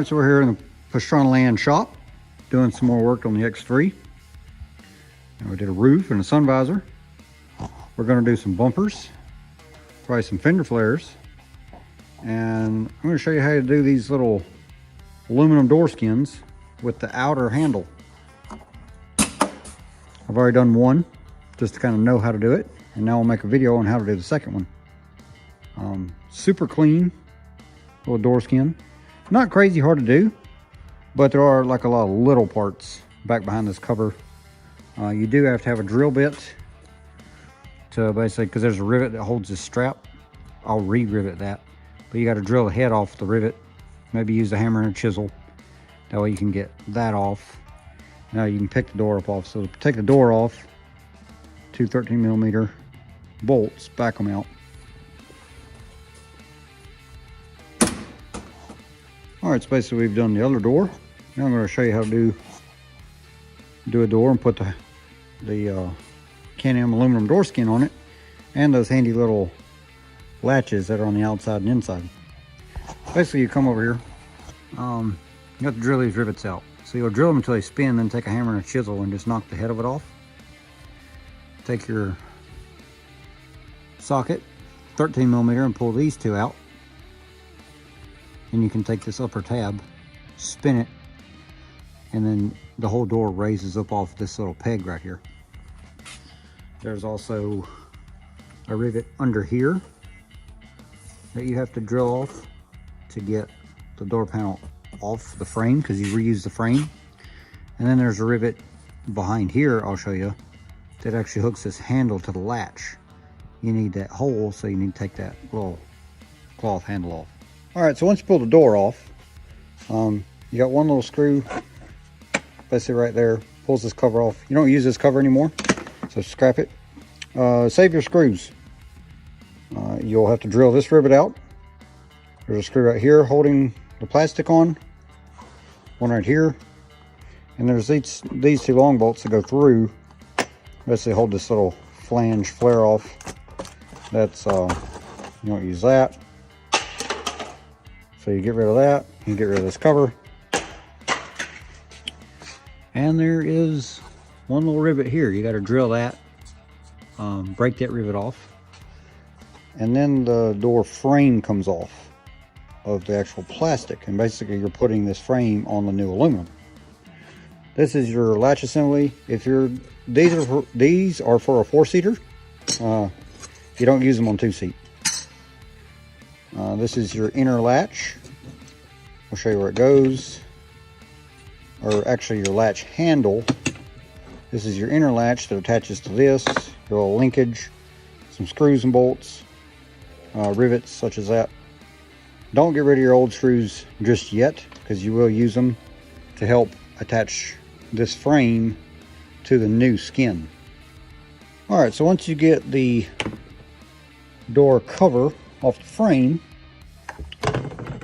Alright, so we're here in the Pastrana Land shop doing some more work on the X3. And we did a roof and a sun visor. We're going to do some bumpers, probably some fender flares, and I'm going to show you how to do these little aluminum door skins with the outer handle. I've already done one just to kind of know how to do it, and now I'll make a video on how to do the second one. Super clean little door skin. Not crazy hard to do, but there are like a lot of little parts back behind this cover. You do have to have a drill bit to basically, because there's a rivet that holds this strap. I'll re-rivet that, but you got to drill the head off the rivet. Maybe use a hammer and a chisel. That way you can get that off. Now you can pick the door up off. So to take the door off, two 13mm bolts, back them out. All right, so basically we've done the other door. Now I'm going to show you how to do a door and put the Can-Am aluminum door skin on it, and those handy little latches that are on the outside and inside. Basically, you come over here. You have to drill these rivets out. So you'll drill them until they spin, then take a hammer and a chisel and just knock the head of it off. Take your socket, 13mm, and pull these two out. And you can take this upper tab, spin it, and then the whole door raises up off this little peg right here. There's also a rivet under here that you have to drill off to get the door panel off the frame, because you reuse the frame. And then there's a rivet behind here, I'll show you, that actually hooks this handle to the latch. You need that hole, so you need to take that little cloth handle off. All right, so once you pull the door off, you got one little screw basically right there, pulls this cover off. You don't use this cover anymore, so scrap it. Save your screws. You'll have to drill this rivet out. There's a screw right here holding the plastic on, one right here, and there's these two long bolts that go through, basically hold this little flange flare off. That's you don't use that. So you get rid of that, you get rid of this cover. And there is one little rivet here. You got to drill that, break that rivet off. And then the door frame comes off of the actual plastic. And basically you're putting this frame on the new aluminum. This is your latch assembly. If these are for a 4-seater. You don't use them on 2-seat. This is your inner latch. I'll show you where it goes. Or actually your latch handle. This is your inner latch that attaches to this. Your little linkage, some screws and bolts, rivets such as that. Don't get rid of your old screws just yet, because you will use them to help attach this frame to the new skin. All right, so once you get the door cover off the frame,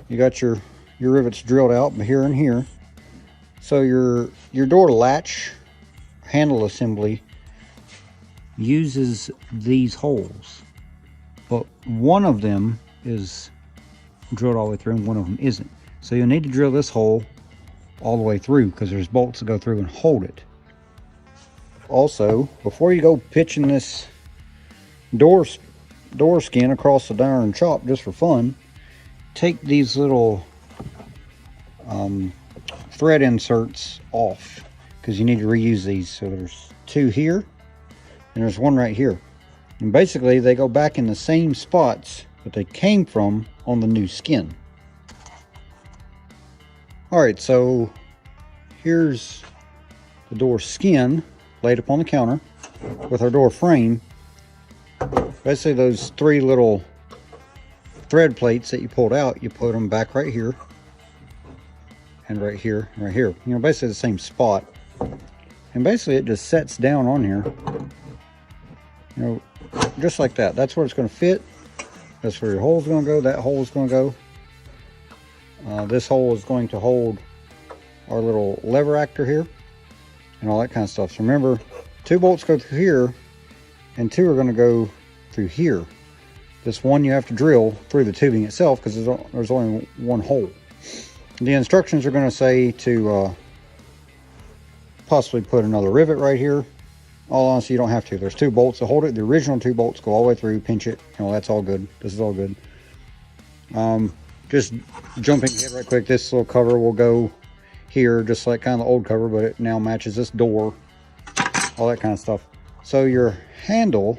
you got your rivets drilled out here and here. So your door latch handle assembly uses these holes, but one of them is drilled all the way through and one of them isn't. So you'll need to drill this hole all the way through, because there's bolts that go through and hold it. Also, before you go pitching this door skin across the darn chop just for fun, take these little thread inserts off, because you need to reuse these. So there's two here and there's one right here, and basically they go back in the same spots that they came from on the new skin. All right, so here's the door skin laid upon the counter with our door frame. Basically those three little thread plates that you pulled out, you put them back right here and right here and right here, you know, basically the same spot. And basically it just sets down on here, you know, just like that. That's where it's going to fit. That's where your hole's going to go. That hole is going to go. This hole is going to hold our little lever actor here and all that kind of stuff. So remember, 2 bolts go through here and 2 are going to go through here. This one you have to drill through the tubing itself, because there's only one hole. The instructions are going to say to possibly put another rivet right here. All honesty, you don't have to. There's 2 bolts to hold it. The original 2 bolts go all the way through, pinch it. You know, that's all good. This is all good. Just jumping ahead right quick, this little cover will go here, just like kind of the old cover, but it now matches this door, all that kind of stuff. So your handle,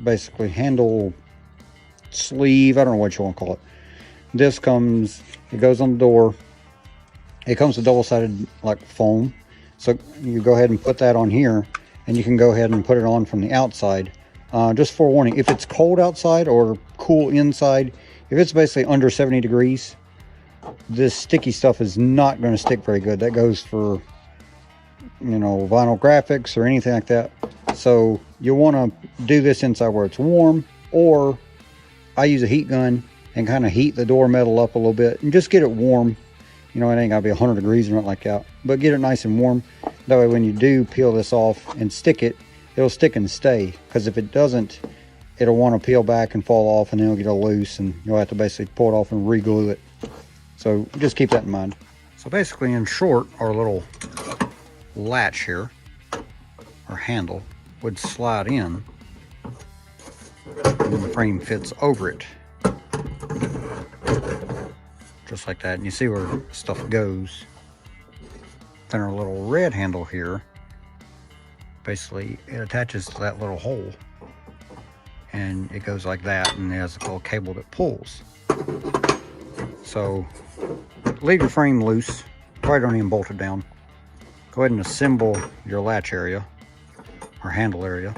basically handle sleeve, I don't know what you want to call it. This comes, it goes on the door. It comes with double-sided like foam. So you go ahead and put that on here, and you can go ahead and put it on from the outside. Just forewarning, if it's cold outside or cool inside, if it's basically under 70 degrees, this sticky stuff is not going to stick very good. That goes for, you know, vinyl graphics or anything like that. So you want to do this inside where it's warm, or I use a heat gun and kind of heat the door metal up a little bit and just get it warm. You know, it ain't got to be 100 degrees or nothing like that, but get it nice and warm. That way when you do peel this off and stick it, it'll stick and stay. Because if it doesn't, it'll want to peel back and fall off, and then it'll get all loose, and you'll have to basically pull it off and re-glue it. So just keep that in mind. So basically, in short, our little latch here, or handle, would slide in, and then the frame fits over it. Just like that, and you see where stuff goes. Then our little red handle here, basically it attaches to that little hole, and it goes like that, and it has a little cable that pulls. So leave your frame loose, probably don't even bolt it down. Go ahead and assemble your latch area or handle area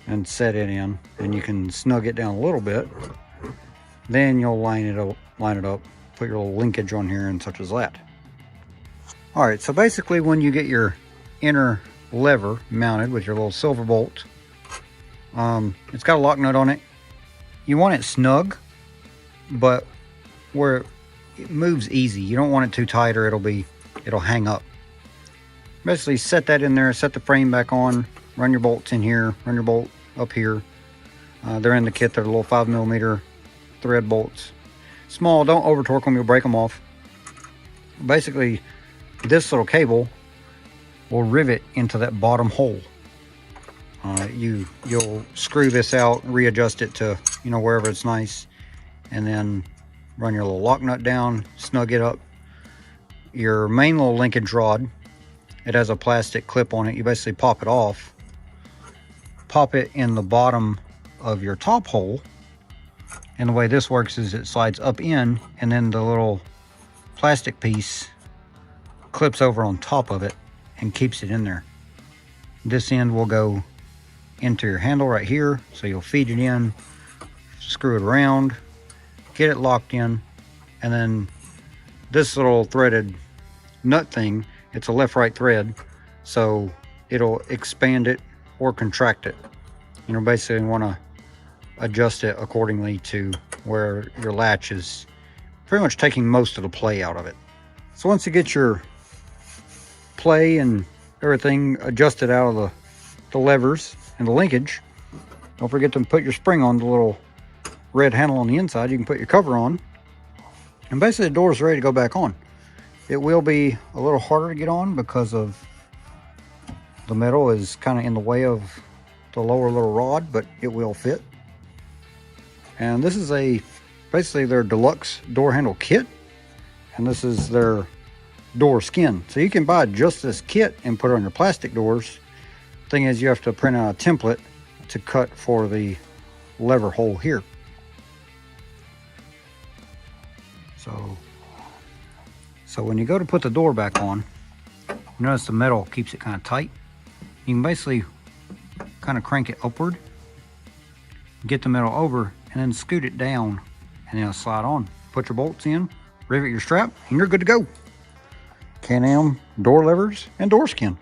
and set it in, and you can snug it down a little bit. Then you'll line it up, put your little linkage on here and such as that. All right, so basically when you get your inner lever mounted with your little silver bolt, it's got a lock nut on it. You want it snug, but where it moves easy. You don't want it too tight or it'll hang up. Basically set that in there, set the frame back on, run your bolts in here, run your bolt up here. They're in the kit. They're little 5mm thread bolts. Small, don't over torque them, you'll break them off. Basically, this little cable will rivet into that bottom hole. You'll screw this out, readjust it to, you know, wherever it's nice, and then run your little lock nut down, snug it up. Your main little linkage rod, it has a plastic clip on it. You basically pop it off, pop it in the bottom of your top hole, and the way this works is it slides up in, and then the little plastic piece clips over on top of it and keeps it in there. This end will go into your handle right here, so you'll feed it in, screw it around, get it locked in, and then this little threaded nut thing, it's a left-right thread, so it'll expand it or contract it. You know, basically you want to adjust it accordingly to where your latch is pretty much taking most of the play out of it. So once you get your play and everything adjusted out of the levers and the linkage, don't forget to put your spring on the little red handle on the inside. You can put your cover on, and basically the door is ready to go back on. It will be a little harder to get on because of the metal is kind of in the way of the lower little rod, but it will fit. And this is basically their deluxe door handle kit, and this is their door skin. So you can buy just this kit and put it on your plastic doors. Thing is, you have to print out a template to cut for the lever hole here. So when you go to put the door back on, notice the metal keeps it kind of tight. You can basically kind of crank it upward, get the metal over, and then scoot it down, and then it'll slide on. Put your bolts in, rivet your strap, and you're good to go. Can-Am door levers and door skin.